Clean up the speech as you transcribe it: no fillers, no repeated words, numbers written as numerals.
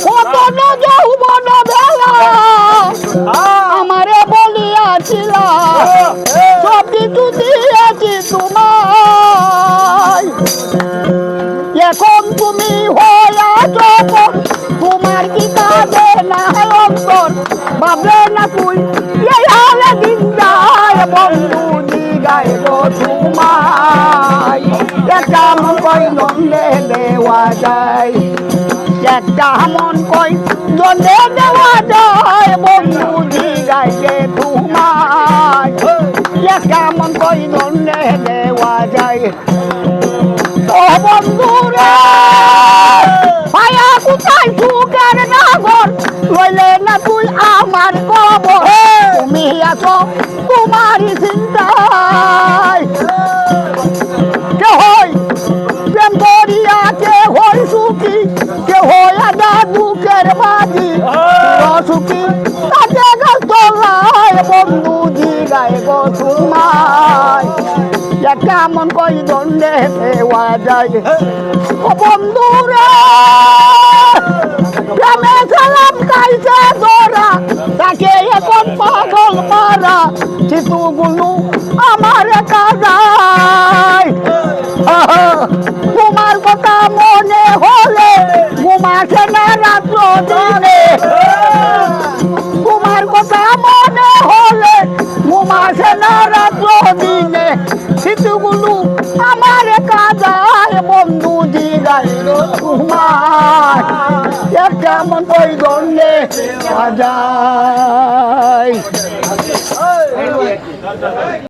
কত যৌবন বেলা আমারে বলিয়াছিল সব কিছু দিয়েছি তোমায় এখন তুমি হইয়াছ তোমার কি কাঁদে না অন্তর ভাবলে না তুই এই হালে দিন যায় বন্ধু দিগায় গো তোমায় একটা মন কই নন্দে দেওয়া যায় একটা মন কই নন্দে দেওয়া যায় বন্ধু দিগায় গে তোমায় একটা মন কই নন্দে দেওয়া যায় ও বন্ধুরে পায়া কোথায় সুখের নাগর লইলে না তুই আমার খবর তুমি আছো তোমারই চিন্তায় কে হই প্রেম করিয়া কে হই সুখী কে হই আদা দুঃখের বাজি সুখী তাকে গাছতলায় বন্ধু দিগায় গো তোমায় কেমন কই দণ্ডে দেওয়া যায় ও বন্ধুরা প্রেমে সালাম খাইছে ধরা তাকে এখন পাগল মারা চিতুগুলো আমার কাজায় তোমার কথা মনে হলে ঘুমাসে না রাত্র দিনে তোমার কথা মনে হলে ঘুমাসে না রাত্র দিনে চিতুগুলো আমার কাজায় বন্ধু দিগায় তোমার কেমন কই দণ্ডে যায়